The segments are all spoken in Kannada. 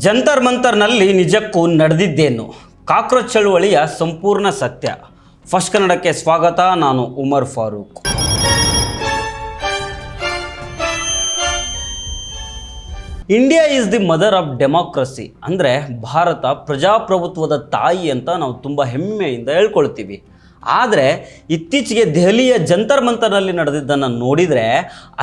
ಜಂತರ್ ಮಂತರ್ನಲ್ಲಿ ನಿಜಕ್ಕೂ ನಡೆದಿದ್ದೇನು? ಕಾಕ್ರೋಚ್ ಚಳುವಳಿಯ ಸಂಪೂರ್ಣ ಸತ್ಯ. ಫಸ್ಟ್ ಕನ್ನಡಕ್ಕೆ ಸ್ವಾಗತ. ನಾನು Umar Farooq. India is the mother of democracy. ಅಂದರೆ ಭಾರತ ಪ್ರಜಾಪ್ರಭುತ್ವದ ತಾಯಿ ಅಂತ ನಾವು ತುಂಬ ಹೆಮ್ಮೆಯಿಂದ ಹೇಳ್ಕೊಳ್ತೀವಿ. ಆದರೆ ಇತ್ತೀಚೆಗೆ ದೆಹಲಿಯ ಜಂತರ್ ಮಂತರ್ನಲ್ಲಿ ನಡೆದಿದ್ದನ್ನು ನೋಡಿದರೆ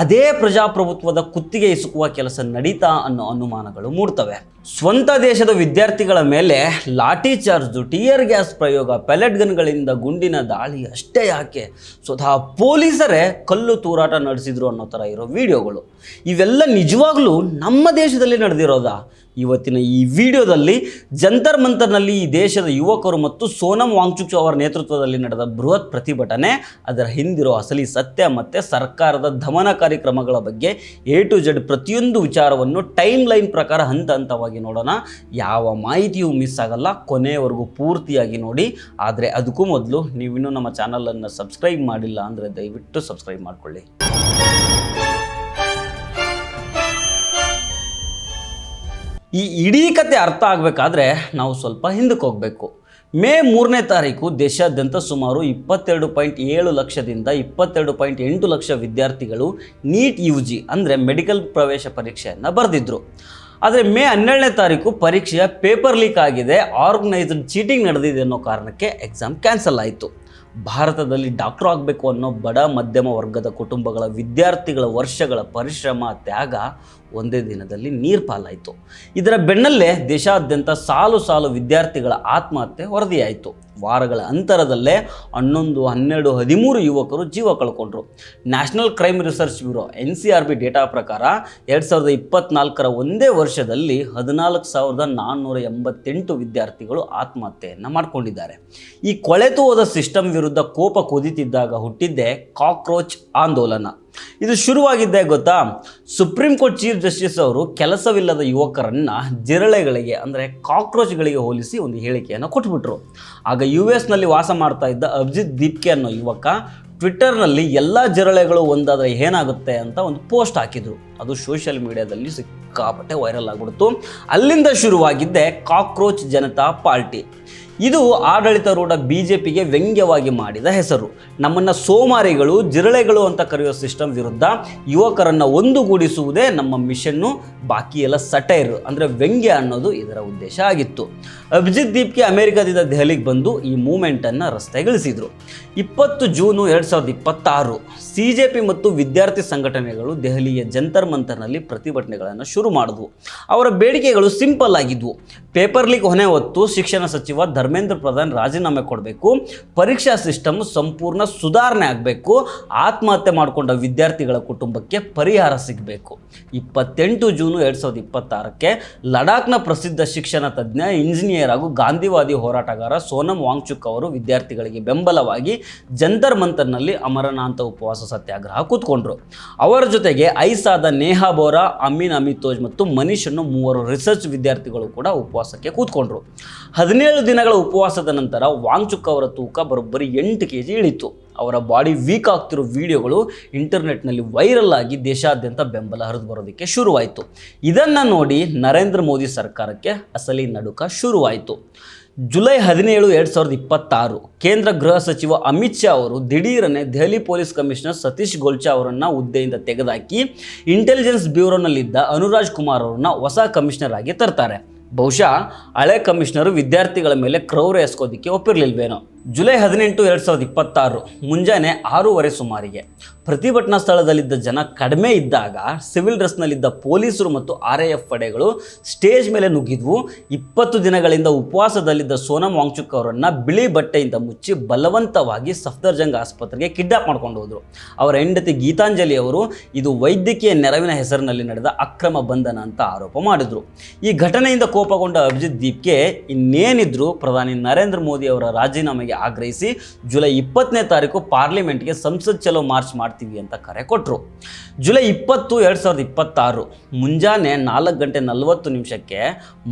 ಅದೇ ಪ್ರಜಾಪ್ರಭುತ್ವದ ಕುತ್ತಿಗೆ ಇಸುಕುವ ಕೆಲಸ ನಡೀತಾ ಅನ್ನೋ ಅನುಮಾನಗಳು ಮೂಡ್ತವೆ. ಸ್ವಂತ ದೇಶದ ವಿದ್ಯಾರ್ಥಿಗಳ ಮೇಲೆ ಲಾಠಿ ಚಾರ್ಜು, ಟಿಯರ್ ಗ್ಯಾಸ್ ಪ್ರಯೋಗ, ಪೆಲೆಟ್ ಗನ್ಗಳಿಂದ ಗುಂಡಿನ ದಾಳಿ ಅಷ್ಟೇ ಯಾಕೆ, ಸ್ವತಃ ಪೊಲೀಸರೇ ಕಲ್ಲು ತೂರಾಟ ನಡೆಸಿದ್ರು ಅನ್ನೋ ಥರ ಇರೋ ವಿಡಿಯೋಗಳು, ಇವೆಲ್ಲ ನಿಜವಾಗ್ಲೂ ನಮ್ಮ ದೇಶದಲ್ಲಿ ನಡೆದಿರೋದಾ? ಇವತ್ತಿನ ಈ ವಿಡಿಯೋದಲ್ಲಿ ಜಂತರ್ ಮಂತರ್ನಲ್ಲಿ ಈ ದೇಶದ ಯುವಕರು ಮತ್ತು ಸೋನಂ ವಾಂಗ್ಚುಕ್ ಅವರ ನೇತೃತ್ವದಲ್ಲಿ ನಡೆದ ಬೃಹತ್ ಪ್ರತಿಭಟನೆ, ಅದರ ಹಿಂದಿರೋ ಅಸಲಿ ಸತ್ಯ ಮತ್ತು ಸರ್ಕಾರದ ದಮನಕಾರಿ ಕ್ರಮಗಳ ಬಗ್ಗೆ A to Z ಪ್ರತಿಯೊಂದು ವಿಚಾರವನ್ನು ಟೈಮ್ ಲೈನ್ ಪ್ರಕಾರ ಹಂತ ಹಂತವಾಗಿ ನೋಡೋಣ. ಯಾವ ಮಾಹಿತಿಯೂ ಮಿಸ್ ಆಗಲ್ಲ, ಕೊನೆಯವರೆಗೂ ಪೂರ್ತಿಯಾಗಿ ನೋಡಿ. ಆದರೆ ಅದಕ್ಕೂ ಮೊದಲು ನೀವಿನ್ನೂ ನಮ್ಮ ಚಾನಲನ್ನು ಸಬ್ಸ್ಕ್ರೈಬ್ ಮಾಡಿಲ್ಲ ಅಂದರೆ ದಯವಿಟ್ಟು ಸಬ್ಸ್ಕ್ರೈಬ್ ಮಾಡಿಕೊಳ್ಳಿ. ಈ ಇಡೀ ಕತೆ ಅರ್ಥ ಆಗಬೇಕಾದ್ರೆ ನಾವು ಸ್ವಲ್ಪ ಹಿಂದಕ್ಕೆ ಹೋಗಬೇಕು. ಮೇ 3ನೇ ತಾರೀಕು ದೇಶಾದ್ಯಂತ ಸುಮಾರು 22.7 ಲಕ್ಷದಿಂದ 22.8 ಲಕ್ಷ ವಿದ್ಯಾರ್ಥಿಗಳು ನೀಟ್ UG ಅಂದರೆ ಮೆಡಿಕಲ್ ಪ್ರವೇಶ ಪರೀಕ್ಷೆಯನ್ನು ಬರೆದಿದ್ದರು. ಆದರೆ ಮೇ 12ನೇ ತಾರೀಕು ಪರೀಕ್ಷೆಯ ಪೇಪರ್ ಲೀಕ್ ಆಗಿದೆ, ಆರ್ಗನೈಸ್ಡ್ ಚೀಟಿಂಗ್ ನಡೆದಿದೆ ಅನ್ನೋ ಕಾರಣಕ್ಕೆ ಎಕ್ಸಾಮ್ ಕ್ಯಾನ್ಸಲ್ ಆಯಿತು. ಭಾರತದಲ್ಲಿ ಡಾಕ್ಟರ್ ಆಗಬೇಕು ಅನ್ನೋ ಬಡ ಮಧ್ಯಮ ವರ್ಗದ ಕುಟುಂಬಗಳ ವಿದ್ಯಾರ್ಥಿಗಳ ವರ್ಷಗಳ ಪರಿಶ್ರಮ, ತ್ಯಾಗ ಒಂದೇ ದಿನದಲ್ಲಿ ನೀರ್ಪಾಲಾಯಿತು. ಇದರ ಬೆನ್ನಲ್ಲೇ ದೇಶಾದ್ಯಂತ ಸಾಲು ಸಾಲು ವಿದ್ಯಾರ್ಥಿಗಳ ಆತ್ಮಹತ್ಯೆ ವರದಿಯಾಯಿತು. ವಾರಗಳ ಅಂತರದಲ್ಲೇ 11, 12, 13 ಯುವಕರು ಜೀವ ಕಳ್ಕೊಂಡ್ರು. National crime research bureau NCRB data ಪ್ರಕಾರ 2024ರ ಒಂದೇ ವರ್ಷದಲ್ಲಿ 14,488 ವಿದ್ಯಾರ್ಥಿಗಳು ಆತ್ಮಹತ್ಯೆಯನ್ನು ಮಾಡಿಕೊಂಡಿದ್ದಾರೆ. ಈ ಕೊಳೆತು ಹೋದ ಸಿಸ್ಟಮ್ ವಿರುದ್ಧ ಕೋಪ ಕುದಿತಿದ್ದಾಗ ಹುಟ್ಟಿದ್ದೇ ಕಾಕ್ರೋಚ್ ಆಂದೋಲನ. ಇದು ಶುರುವಾಗಿದ್ದೇ ಗೊತ್ತಾ? ಸುಪ್ರೀಂ ಕೋರ್ಟ್ ಚೀಫ್ ಜಸ್ಟಿಸ್ ಅವರು ಕೆಲಸವಿಲ್ಲದ ಯುವಕರನ್ನು ಜಿರಳೆಗಳಿಗೆ ಅಂದರೆ ಕಾಕ್ರೋಚ್ಗಳಿಗೆ ಹೋಲಿಸಿ ಒಂದು ಹೇಳಿಕೆಯನ್ನು ಕೊಟ್ಬಿಟ್ರು. ಆಗ US ವಾಸ ಮಾಡ್ತಾ ಇದ್ದ ಅಭಿಜಿತ್ ದೀಪ್ಕೆ ಅನ್ನೋ ಯುವಕ ಟ್ವಿಟ್ಟರ್ನಲ್ಲಿ ಎಲ್ಲ ಜಿರಳೆಗಳು ಒಂದಾದರೆ ಏನಾಗುತ್ತೆ ಅಂತ ಒಂದು ಪೋಸ್ಟ್ ಹಾಕಿದರು. ಅದು ಸೋಷಿಯಲ್ ಮೀಡಿಯಾದಲ್ಲಿ ಸಿಕ್ಕಾಪಟ್ಟೆ ವೈರಲ್ ಆಗಿಬಿಡ್ತು. ಅಲ್ಲಿಂದ ಶುರುವಾಗಿದ್ದೆ ಕಾಕ್ರೋಚ್ ಜನತಾ ಪಾರ್ಟಿ. ಇದು ಆಡಳಿತಾರೂಢ BJPಗೆ ವ್ಯಂಗ್ಯವಾಗಿ ಮಾಡಿದ ಹೆಸರು. ನಮ್ಮನ್ನು ಸೋಮಾರಿಗಳು, ಜಿರಳೆಗಳು ಅಂತ ಕರೆಯೋ ಸಿಸ್ಟಮ್ ವಿರುದ್ಧ ಯುವಕರನ್ನು ಒಂದುಗೂಡಿಸುವುದೇ ನಮ್ಮ ಮಿಷನ್ನು, ಬಾಕಿ ಎಲ್ಲ ಸಟೈರ್ ಅಂದರೆ ವ್ಯಂಗ್ಯ ಅನ್ನೋದು ಇದರ ಉದ್ದೇಶ ಆಗಿತ್ತು. ಅಭಿಜಿತ್ ದೀಪ್ಗೆ ಅಮೆರಿಕದಿಂದ ದೆಹಲಿಗೆ ಬಂದು ಈ ಮೂಮೆಂಟನ್ನು ರಸ್ತೆಗಿಳಿಸಿದರು. 20 ಜೂನ್ 2026 CJP ಮತ್ತು ವಿದ್ಯಾರ್ಥಿ ಸಂಘಟನೆಗಳು ದೆಹಲಿಯ ಜಂತರ್ ಮಂತರ್ನಲ್ಲಿ ಪ್ರತಿಭಟನೆಗಳನ್ನು ಶುರು ಮಾಡಿದ್ವು. ಅವರ ಬೇಡಿಕೆಗಳು ಸಿಂಪಲ್ ಆಗಿದ್ವು. ಪೇಪರ್ ಲೀಕ್ ಹೊಣೆ ಹೊತ್ತು ಶಿಕ್ಷಣ ಸಚಿವ ಧರ್ಮೇಂದ್ರ ಪ್ರಧಾನ್ ರಾಜೀನಾಮೆ ಕೊಡಬೇಕು, ಪರೀಕ್ಷಾ ಸಿಸ್ಟಮ್ ಸಂಪೂರ್ಣ ಸುಧಾರಣೆ ಆಗಬೇಕು, ಆತ್ಮಹತ್ಯೆ ಮಾಡಿಕೊಂಡ ವಿದ್ಯಾರ್ಥಿಗಳ ಕುಟುಂಬಕ್ಕೆ ಪರಿಹಾರ ಸಿಗಬೇಕು. 28 ಜೂನ್ 2026ಕ್ಕೆ ಲಡಾಖ್ನ ಪ್ರಸಿದ್ಧ ಶಿಕ್ಷಣ ತಜ್ಞ, ಇಂಜಿನಿಯರ್ ಹಾಗೂ ಗಾಂಧಿವಾದಿ ಹೋರಾಟಗಾರ ಸೋನಂ ವಾಂಗ್ಚುಕ್ ಅವರು ವಿದ್ಯಾರ್ಥಿಗಳಿಗೆ ಬೆಂಬಲವಾಗಿ ಜಂತರ್ ಮಂತರ್ನಲ್ಲಿ ಅಮರನಾಥ ಉಪವಾಸ ಸತ್ಯಾಗ್ರಹ ಕೂತ್ಕೊಂಡ್ರು. ಅವರ ಜೊತೆಗೆ ಐಸಾದ ನೇಹಾ ಬೋರಾ, ಅಮೀನ್ ಅಮಿತೋಜ್ ಮತ್ತು ಮನೀಶ್ ಅನ್ನೋ 3 ರಿಸರ್ಚ್ ವಿದ್ಯಾರ್ಥಿಗಳು ಕೂಡ ಉಪವಾಸಕ್ಕೆ ಕೂತ್ಕೊಂಡ್ರು. 17 ದಿನಗಳ ಉಪವಾಸದ ನಂತರ ವಾಂಗ್ಚುಕ್ ಅವರ ತೂಕ ಬರೋಬ್ಬರಿ 8 kg ಇಳಿತು. ಅವರ ಬಾಡಿ ವೀಕ್ ಆಗ್ತಿರೋ ವಿಡಿಯೋಗಳು ಇಂಟರ್ನೆಟ್ನಲ್ಲಿ ವೈರಲ್ ಆಗಿ ದೇಶಾದ್ಯಂತ ಬೆಂಬಲ ಹರಿದು ಬರೋದಕ್ಕೆ ಶುರುವಾಯಿತು. ಇದನ್ನು ನೋಡಿ ನರೇಂದ್ರ ಮೋದಿ ಸರ್ಕಾರಕ್ಕೆ ಅಸಲಿ ನಡುಕ ಶುರುವಾಯಿತು. ಜುಲೈ 17, 2026 ಕೇಂದ್ರ ಗೃಹ ಸಚಿವ ಅಮಿತ್ ಶಾ ಅವರು ದಿಢೀರನೆ ದೆಹಲಿ ಪೊಲೀಸ್ ಕಮಿಷನರ್ ಸತೀಶ್ ಗೋಲ್ಚಾ ಅವರನ್ನು ಹುದ್ದೆಯಿಂದ ತೆಗೆದುಹಾಕಿ ಇಂಟೆಲಿಜೆನ್ಸ್ ಬ್ಯೂರೋನಲ್ಲಿದ್ದ ಅನುರಾಜ್ ಕುಮಾರ್ ಅವರನ್ನು ಹೊಸ ಕಮಿಷನರ್ ಆಗಿ ತರ್ತಾರೆ. ಬಹುಶಃ ಹಳೆ ಕಮಿಷನರು ವಿದ್ಯಾರ್ಥಿಗಳ ಮೇಲೆ ಕ್ರೌರ್ಯ ಎಸ್ಕೋದಕ್ಕೆ ಒಪ್ಪಿರಲಿಲ್ವೇನೋ. ಜುಲೈ 18, 2026 ಮುಂಜಾನೆ 6:30 ಸುಮಾರಿಗೆ ಪ್ರತಿಭಟನಾ ಸ್ಥಳದಲ್ಲಿದ್ದ ಜನ ಕಡಿಮೆ ಇದ್ದಾಗ ಸಿವಿಲ್ ಡ್ರೆಸ್ನಲ್ಲಿದ್ದ ಪೊಲೀಸರು ಮತ್ತು RAF ಪಡೆಗಳು ಸ್ಟೇಜ್ ಮೇಲೆ ನುಗ್ಗಿದ್ವು. 20 ದಿನಗಳಿಂದ ಉಪವಾಸದಲ್ಲಿದ್ದ ಸೋನಂ ವಾಂಗ್ಚುಕ್ ಅವರನ್ನು ಬಿಳಿ ಬಟ್ಟೆಯಿಂದ ಮುಚ್ಚಿ ಬಲವಂತವಾಗಿ ಸಫ್ದರ್ಜಂಗ್ ಆಸ್ಪತ್ರೆಗೆ ಕಿಡ್ನಾಪ್ ಮಾಡ್ಕೊಂಡು ಹೋದರು. ಅವರ ಹೆಂಡತಿ ಗೀತಾಂಜಲಿ ಅವರು ಇದು ವೈದ್ಯಕೀಯ ನೆರವಿನ ಹೆಸರಿನಲ್ಲಿ ನಡೆದ ಅಕ್ರಮ ಬಂಧನ ಅಂತ ಆರೋಪ ಮಾಡಿದರು. ಈ ಘಟನೆಯಿಂದ ಕೋಪಗೊಂಡ ಅಭಿಜಿತ್ ದೀಪ್ಗೆ ಇನ್ನೇನಿದ್ರು ಪ್ರಧಾನಿ ನರೇಂದ್ರ ಮೋದಿ ಅವರ ರಾಜೀನಾಮೆಗೆ ಆಗ್ರಹಿಸಿ ಜುಲೈ 20ನೇ ತಾರೀಕು ಪಾರ್ಲಿಮೆಂಟ್ಗೆ ಸಂಸತ್ ಚಲೋ ಮಾರ್ಚ್ ಮಾಡ್ತೀವಿ ಅಂತ ಕರೆ ಕೊಟ್ಟರು. ಜುಲೈ 20, 2026 ಮುಂಜಾನೆ 4:40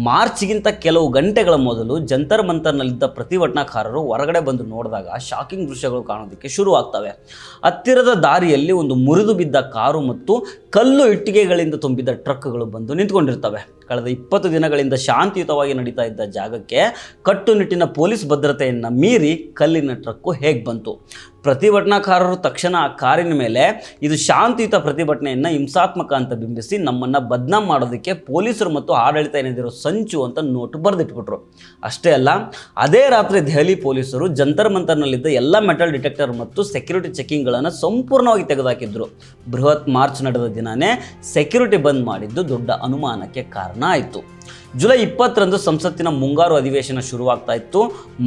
ಮಾರ್ಚ್ಗಿಂತ ಕೆಲವು ಗಂಟೆಗಳ ಮೊದಲು ಜಂತರ್ ಮಂತರ್ನಲ್ಲಿದ್ದ ಪ್ರತಿಭಟನಾಕಾರರು ಹೊರಗಡೆ ಬಂದು ನೋಡಿದಾಗ ಶಾಕಿಂಗ್ ದೃಶ್ಯಗಳು ಕಾಣೋದಕ್ಕೆ ಶುರುವಾಗ್ತವೆ. ಹತ್ತಿರದ ದಾರಿಯಲ್ಲಿ ಒಂದು ಮುರಿದು ಬಿದ್ದ ಕಾರು ಮತ್ತು ಕಲ್ಲು ಇಟ್ಟಿಗೆಗಳಿಂದ ತುಂಬಿದ ಟ್ರಕ್ಗಳು ಬಂದು ನಿಂತ್ಕೊಂಡಿರ್ತವೆ. ಕಳೆದ 20 ದಿನಗಳಿಂದ ಶಾಂತಿಯುತವಾಗಿ ನಡೀತಾ ಇದ್ದ ಜಾಗಕ್ಕೆ ಕಟ್ಟುನಿಟ್ಟಿನ ಪೊಲೀಸ್ ಭದ್ರತೆಯನ್ನು ಮೀರಿ ಕಲ್ಲಿನ ಟ್ರಕ್ಕು ಹೇಗೆ ಬಂತು? ಪ್ರತಿಭಟನಾಕಾರರು ತಕ್ಷಣ ಆ ಕಾರಿನ ಮೇಲೆ ಇದು ಶಾಂತಿಯುತ ಪ್ರತಿಭಟನೆಯನ್ನು ಹಿಂಸಾತ್ಮಕ ಅಂತ ಬಿಂಬಿಸಿ ನಮ್ಮನ್ನು ಬದ್ನಾಮ್ ಮಾಡೋದಕ್ಕೆ ಪೊಲೀಸರು ಮತ್ತು ಆಡಳಿತ ಏನಿದಿರೋ ಸಂಚು ಅಂತ ನೋಟು ಬರೆದಿಟ್ಬಿಟ್ರು. ಅಷ್ಟೇ ಅಲ್ಲ, ಅದೇ ರಾತ್ರಿ ದೆಹಲಿ ಪೊಲೀಸರು ಜಂತರ್ ಮಂತರ್ನಲ್ಲಿದ್ದ ಎಲ್ಲ ಮೆಟಲ್ ಡಿಟೆಕ್ಟರ್ ಮತ್ತು ಸೆಕ್ಯೂರಿಟಿ ಚೆಕಿಂಗ್ಗಳನ್ನು ಸಂಪೂರ್ಣವಾಗಿ ತೆಗೆದುಹಾಕಿದ್ರು. ಬೃಹತ್ ಮಾರ್ಚ್ ನಡೆದ ದಿನವೇ ಸೆಕ್ಯೂರಿಟಿ ಬಂದ್ ಮಾಡಿದ್ದು ದೊಡ್ಡ ಅನುಮಾನಕ್ಕೆ ಕಾರಣ ಆಯಿತು. ಜುಲೈ 20ರಂದು ಸಂಸತ್ತಿನ ಮುಂಗಾರು ಅಧಿವೇಶನ ಶುರುವಾಗ್ತಾ ಇತ್ತು.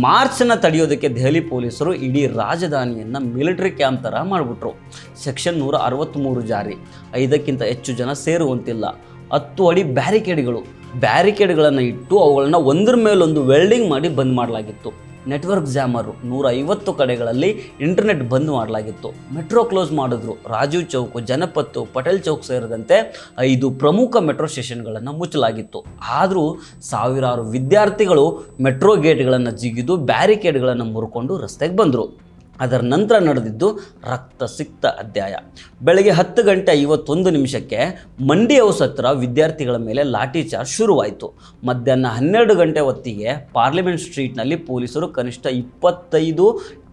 ಮಾರ್ಚನ್ನು ತಡೆಯೋದಕ್ಕೆ ದೆಹಲಿ ಪೊಲೀಸರು ಇಡೀ ರಾಜಧಾನಿಯನ್ನು ಮಿಲಿಟರಿ ಕ್ಯಾಂಪ್ ಥರ ಮಾಡಿಬಿಟ್ರು. ಸೆಕ್ಷನ್ 163 ಜಾರಿ, 5ಕ್ಕಿಂತ ಹೆಚ್ಚು ಜನ ಸೇರುವಂತಿಲ್ಲ, 10 ಅಡಿ ಬ್ಯಾರಿಕೇಡ್ಗಳನ್ನು ಇಟ್ಟು ಅವುಗಳನ್ನು ಒಂದರ ಮೇಲೊಂದು ವೆಲ್ಡಿಂಗ್ ಮಾಡಿ ಬಂದ್ ಮಾಡಲಾಗಿತ್ತು. ನೆಟ್ವರ್ಕ್ ಜಾಮರು, 150 ಕಡೆಗಳಲ್ಲಿ ಇಂಟರ್ನೆಟ್ ಬಂದ್ ಮಾಡಲಾಗಿತ್ತು. ಮೆಟ್ರೋ ಕ್ಲೋಸ್ ಮಾಡಿದ್ರು. ರಾಜೀವ್ ಚೌಕ್, ಜನಪತ್, ಪಟೇಲ್ ಚೌಕ್ ಸೇರಿದಂತೆ 5 ಪ್ರಮುಖ ಮೆಟ್ರೋ ಸ್ಟೇಷನ್ಗಳನ್ನು ಮುಚ್ಚಲಾಗಿತ್ತು. ಆದರೂ ಸಾವಿರಾರು ವಿದ್ಯಾರ್ಥಿಗಳು ಮೆಟ್ರೋ ಗೇಟ್ಗಳನ್ನು ಜಿಗಿದು ಬ್ಯಾರಿಕೇಡ್ಗಳನ್ನು ಮುರ್ಕೊಂಡು ರಸ್ತೆಗೆ ಬಂದರು. ಅದರ ನಂತರ ನಡೆದಿದ್ದು ರಕ್ತಸಿಕ್ತ ಅಧ್ಯಾಯ. ಬೆಳಗ್ಗೆ 10:51 ಮಂಡಿ ಹೌಸ್ ಹತ್ರ ವಿದ್ಯಾರ್ಥಿಗಳ ಮೇಲೆ ಲಾಠಿ ಚಾರ್ಜ್ ಶುರುವಾಯಿತು. ಮಧ್ಯಾಹ್ನ 12 ಗಂಟೆ ಹೊತ್ತಿಗೆ ಪಾರ್ಲಿಮೆಂಟ್ ಸ್ಟ್ರೀಟ್ನಲ್ಲಿ ಪೊಲೀಸರು ಕನಿಷ್ಠ 25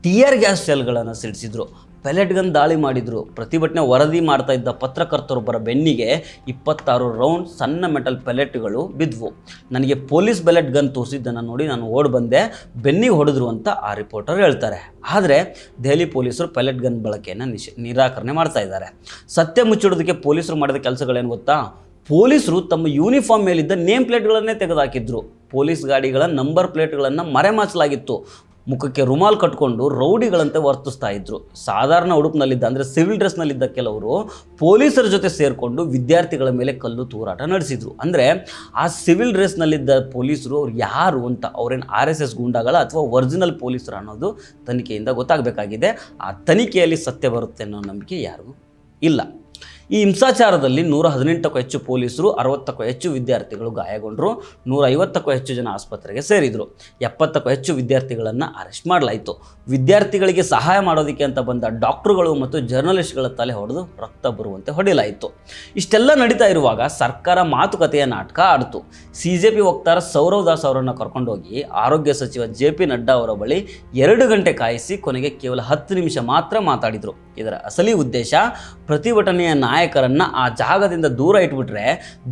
ಟಿಯರ್ ಗ್ಯಾಸ್ ಶೆಲ್ಗಳನ್ನು ಸಿಡಿಸಿದ್ರು. ಪೆಲೆಟ್ ಗನ್ ದಾಳಿ ಮಾಡಿದರು. ಪ್ರತಿಭಟನೆ ವರದಿ ಮಾಡ್ತಾ ಇದ್ದ ಪತ್ರಕರ್ತರೊಬ್ಬರ ಬೆನ್ನಿಗೆ 26 ರೌಂಡ್ ಸಣ್ಣ ಮೆಟಲ್ ಪೆಲೆಟ್ಗಳು ಬಿದ್ವು. ನನಗೆ ಪೊಲೀಸ್ ಪೆಲೆಟ್ ಗನ್ ತೋರಿಸಿದ್ದನ್ನು ನೋಡಿ ನಾನು ಓಡಿ ಬಂದೆ, ಬೆನ್ನಿಗೆ ಹೊಡೆದ್ರು ಅಂತ ಆ ರಿಪೋರ್ಟರ್ ಹೇಳ್ತಾರೆ. ಆದರೆ ದೆಹಲಿ ಪೊಲೀಸರು ಪೆಲೆಟ್ ಗನ್ ಬಳಕೆಯನ್ನು ನಿರಾಕರಣೆ ಮಾಡ್ತಾ ಇದ್ದಾರೆ. ಸತ್ಯ ಮುಚ್ಚಿಡೋದಕ್ಕೆ ಪೊಲೀಸರು ಮಾಡಿದ ಕೆಲಸಗಳೇನು ಗೊತ್ತಾ? ಪೊಲೀಸರು ತಮ್ಮ ಯೂನಿಫಾರ್ಮ್ ಮೇಲಿದ್ದ ನೇಮ್ ಪ್ಲೇಟ್ಗಳನ್ನೇ ತೆಗೆದುಹಾಕಿದ್ರು. ಪೊಲೀಸ್ ಗಾಡಿಗಳ ನಂಬರ್ ಪ್ಲೇಟ್ಗಳನ್ನು ಮರೆಮಾಚಲಾಗಿತ್ತು. ಮುಖಕ್ಕೆ ರುಮಾಲ್ ಕಟ್ಕೊಂಡು ರೌಡಿಗಳಂತೆ ವರ್ತಿಸ್ತಾ ಇದ್ರು. ಸಾಧಾರಣ ಉಡುಪಿನಲ್ಲಿದ್ದ ಅಂದರೆ ಸಿವಿಲ್ ಡ್ರೆಸ್ನಲ್ಲಿದ್ದ ಕೆಲವರು ಪೊಲೀಸರ ಜೊತೆ ಸೇರಿಕೊಂಡು ವಿದ್ಯಾರ್ಥಿಗಳ ಮೇಲೆ ಕಲ್ಲು ತೂರಾಟ ನಡೆಸಿದ್ರು. ಅಂದರೆ ಆ ಸಿವಿಲ್ ಡ್ರೆಸ್ನಲ್ಲಿದ್ದ ಪೊಲೀಸರು ಅವ್ರು ಯಾರು ಅಂತ, ಅವ್ರೇನು RSS ಗೂಂಡಾಗಳ ಅಥವಾ ಒರಿಜಿನಲ್ ಪೊಲೀಸರು ಅನ್ನೋದು ತನಿಖೆಯಿಂದ ಗೊತ್ತಾಗಬೇಕಾಗಿದೆ. ಆ ತನಿಖೆಯಲ್ಲಿ ಸತ್ಯ ಬರುತ್ತೆ ಅನ್ನೋ ನಂಬಿಕೆ ಯಾರಿಗೂ ಇಲ್ಲ. ಈ ಹಿಂಸಾಚಾರದಲ್ಲಿ 118ಕ್ಕೂ ಹೆಚ್ಚು ಪೊಲೀಸರು, 60ಕ್ಕೂ ಹೆಚ್ಚು ವಿದ್ಯಾರ್ಥಿಗಳು ಗಾಯಗೊಂಡರು. 150ಕ್ಕೂ ಹೆಚ್ಚು ಜನ ಆಸ್ಪತ್ರೆಗೆ ಸೇರಿದರು. 70ಕ್ಕೂ ಹೆಚ್ಚು ವಿದ್ಯಾರ್ಥಿಗಳನ್ನು ಅರೆಸ್ಟ್ ಮಾಡಲಾಯಿತು. ವಿದ್ಯಾರ್ಥಿಗಳಿಗೆ ಸಹಾಯ ಮಾಡೋದಕ್ಕೆ ಅಂತ ಬಂದ ಡಾಕ್ಟರ್ಗಳು ಮತ್ತು ಜರ್ನಲಿಸ್ಟ್ಗಳ ತಲೆ ಹೊಡೆದು ರಕ್ತ ಬರುವಂತೆ ಹೊಡೆಯಲಾಯಿತು. ಇಷ್ಟೆಲ್ಲ ನಡೀತಾ ಇರುವಾಗ ಸರ್ಕಾರ ಮಾತುಕತೆಯ ನಾಟಕ ಆಡ್ತು. CJP ವಕ್ತಾರ ಸೌರವ್ ದಾಸ್ ಅವರನ್ನು ಕರ್ಕೊಂಡೋಗಿ ಆರೋಗ್ಯ ಸಚಿವ JP ನಡ್ಡಾ ಅವರ ಬಳಿ 2 ಗಂಟೆ ಕಾಯಿಸಿ ಕೊನೆಗೆ ಕೇವಲ 10 ನಿಮಿಷ ಮಾತ್ರ ಮಾತಾಡಿದರು. ಇದರ ಅಸಲಿ ಉದ್ದೇಶ ಪ್ರತಿಭಟನೆಯ ನಾಯಕರನ್ನು ಆ ಜಾಗದಿಂದ ದೂರ ಇಟ್ಬಿಟ್ರೆ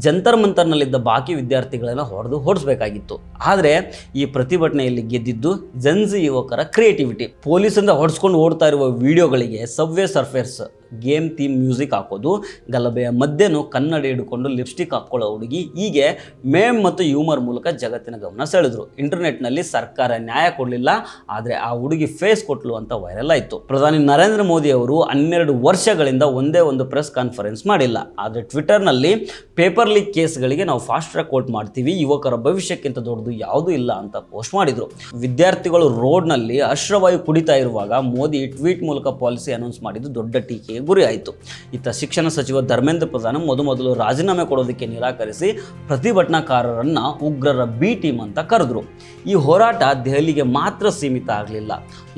ಜಂತರ್ ಮಂತರ್ನಲ್ಲಿದ್ದ ಬಾಕಿ ವಿದ್ಯಾರ್ಥಿಗಳನ್ನು ಹೊಡೆಸಬೇಕಾಗಿತ್ತು. ಆದರೆ ಈ ಪ್ರತಿಭಟನೆಯಲ್ಲಿ ಗೆದ್ದಿದ್ದು ಜನ್ಜಿ ಯುವಕರ ಕ್ರಿಯೇಟಿವಿಟಿ. ಪೊಲೀಸರಿಂದ ಹೊಡೆಸ್ಕೊಂಡು ಓಡ್ತಾ ಇರುವ ವಿಡಿಯೋಗಳಿಗೆ Subway Surfers game theme music ಹಾಕೋದು, ಗಲಭೆಯ ಮಧ್ಯೆನೂ ಕನ್ನಡಿ ಹಿಡ್ಕೊಂಡು ಲಿಪ್ಸ್ಟಿಕ್ ಹಾಕ್ಕೊಳ್ಳೋ ಹುಡುಗಿ, ಹೀಗೆ ಮೇಮ್ ಮತ್ತು ಹ್ಯೂಮರ್ ಮೂಲಕ ಜಗತ್ತಿನ ಗಮನ ಸೆಳೆದ್ರು. ಇಂಟರ್ನೆಟ್ನಲ್ಲಿ ಸರ್ಕಾರ ನ್ಯಾಯ ಕೊಡಲಿಲ್ಲ, ಆದರೆ ಆ ಹುಡುಗಿ ಫೇಸ್ ಕೊಟ್ಲು ಅಂತ ವೈರಲ್ ಆಯಿತು. ಪ್ರಧಾನಿ ನರೇಂದ್ರ ಮೋದಿ ಅವರು 12 ವರ್ಷಗಳಿಂದ ಒಂದೇ ಒಂದು ಪ್ರೆಸ್ ಕಾನ್ಫರೆನ್ಸ್ ಮಾಡಿಲ್ಲ. ಆದರೆ ಟ್ವಿಟರ್ನಲ್ಲಿ ಪೇಪರ್ ಲೀಕ್ ಕೇಸ್ಗಳಿಗೆ ನಾವು ಫಾಸ್ಟ್ ಟ್ರ್ಯಾಕ್ ಕೋರ್ಟ್ ಮಾಡ್ತೀವಿ, ಯುವಕರ ಭವಿಷ್ಯಕ್ಕಿಂತ ದೊಡ್ಡದು ಯಾವುದೂ ಇಲ್ಲ ಅಂತ ಪೋಸ್ಟ್ ಮಾಡಿದರು. ವಿದ್ಯಾರ್ಥಿಗಳು ರೋಡ್ನಲ್ಲಿ ಅಶ್ರವಾಯು ಕುಡಿತಾ ಇರುವಾಗ ಮೋದಿ ಟ್ವೀಟ್ ಮೂಲಕ ಪಾಲಿಸಿ ಅನೌನ್ಸ್ ಮಾಡಿದ್ದು ದೊಡ್ಡ ಟೀಕೆಗೆ ಗುರಿ ಆಯಿತು. ಇತ್ತ ಶಿಕ್ಷಣ ಸಚಿವ ಧರ್ಮೇಂದ್ರ ಪ್ರಧಾನ್ ಮೊದಲು ರಾಜೀನಾಮೆ ಕೊಡೋದಕ್ಕೆ ನಿರಾಕರಿಸಿ ಪ್ರತಿಭಟನಾಕಾರರನ್ನು ಉಗ್ರರ ಬಿ ಟೀಮ್ ಅಂತ ಕರೆದ್ರು. ಈ ಹೋರಾಟ ದೆಹಲಿಗೆ ಮಾತ್ರ ಸೀಮಿತ ಆಗಲಿಲ್ಲ.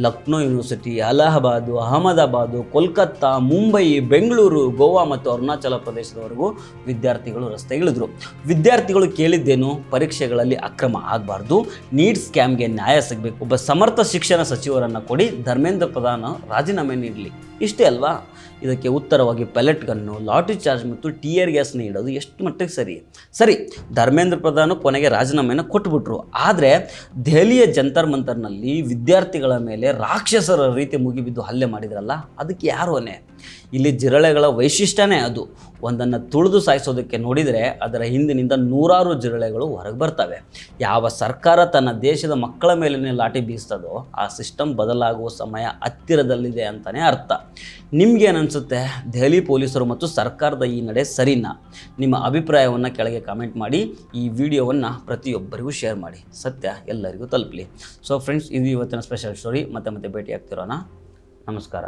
ಲಕ್ನೋ ಯೂನಿವರ್ಸಿಟಿ, ಅಲಹಾಬಾದು, ಅಹಮದಾಬಾದು, ಕೋಲ್ಕತ್ತಾ, ಮುಂಬೈ, ಬೆಂಗಳೂರು, ಗೋವಾ ಮತ್ತು ಅರುಣಾಚಲ ಪ್ರದೇಶದವರೆಗೂ ವಿದ್ಯಾರ್ಥಿಗಳು ರಸ್ತೆಗಿಳಿದ್ರು. ವಿದ್ಯಾರ್ಥಿಗಳು ಕೇಳಿದ್ದೇನು? ಪರೀಕ್ಷೆಗಳಲ್ಲಿ ಅಕ್ರಮ ಆಗಬಾರ್ದು, ನೀಟ್ ಸ್ಕ್ಯಾಮ್ಗೆ ನ್ಯಾಯ ಸಿಗಬೇಕು, ಒಬ್ಬ ಸಮರ್ಥ ಶಿಕ್ಷಣ ಸಚಿವರನ್ನು ಕೊಡಿ, ಧರ್ಮೇಂದ್ರ ಪ್ರಧಾನ್ ರಾಜೀನಾಮೆ ನೀಡಲಿ. ಇಷ್ಟೇ ಅಲ್ವಾ? ಇದಕ್ಕೆ ಉತ್ತರವಾಗಿ ಪೆಲೆಟ್ ಗನ್ನು, ಲಾಠಿ ಚಾರ್ಜ್ ಮತ್ತು ಟಿಯರ್ ಗ್ಯಾಸ್ನ ಇಡೋದು ಎಷ್ಟು ಮಟ್ಟಿಗೆ ಸರಿ ಧರ್ಮೇಂದ್ರ ಪ್ರಧಾನ್ ಕೊನೆಗೆ ರಾಜೀನಾಮೆಯನ್ನು ಕೊಟ್ಟುಬಿಟ್ರು. ಆದರೆ ದೆಹಲಿಯ ಜಂತರ್ ಮಂತರ್ನಲ್ಲಿ ವಿದ್ಯಾರ್ಥಿಗಳ ಮೇಲೆ ರಾಕ್ಷಸರ ರೀತಿ ಮುಗಿಬಿದ್ದು ಹಲ್ಲೆ ಮಾಡಿದ್ರಲ್ಲ, ಅದಕ್ಕೆ ಯಾರು ಹೊಣೆ? ಇಲ್ಲಿ ಜಿರಳೆಗಳ ವೈಶಿಷ್ಟ್ಯನೇ ಅದು. ಒಂದನ್ನು ತುಳಿದು ಸಾಯಿಸೋದಕ್ಕೆ ನೋಡಿದರೆ ಅದರ ಹಿಂದಿನಿಂದ 100 ಜಿರಳೆಗಳು ಹೊರಗೆ ಬರ್ತವೆ. ಯಾವ ಸರ್ಕಾರ ತನ್ನ ದೇಶದ ಮಕ್ಕಳ ಮೇಲೇ ಲಾಠಿ ಬೀಸ್ತದೋ ಆ ಸಿಸ್ಟಮ್ ಬದಲಾಗುವ ಸಮಯ ಹತ್ತಿರದಲ್ಲಿದೆ ಅಂತಲೇ ಅರ್ಥ. ನಿಮಗೇನನ್ಸುತ್ತೆ? ದೆಹಲಿ ಪೊಲೀಸರು ಮತ್ತು ಸರ್ಕಾರದ ಈ ನಡೆ ಸರಿನಾ? ನಿಮ್ಮ ಅಭಿಪ್ರಾಯವನ್ನು ಕೆಳಗೆ ಕಾಮೆಂಟ್ ಮಾಡಿ. ಈ ವಿಡಿಯೋವನ್ನು ಪ್ರತಿಯೊಬ್ಬರಿಗೂ ಶೇರ್ ಮಾಡಿ. ಸತ್ಯ ಎಲ್ಲರಿಗೂ ತಲುಪಲಿ. ಸೊ ಫ್ರೆಂಡ್ಸ್, ಇದು ಇವತ್ತಿನ ಸ್ಪೆಷಲ್ ಸ್ಟೋರಿ. ಮತ್ತೆ ಭೇಟಿ ಆಗ್ತಿರೋಣ. ನಮಸ್ಕಾರ.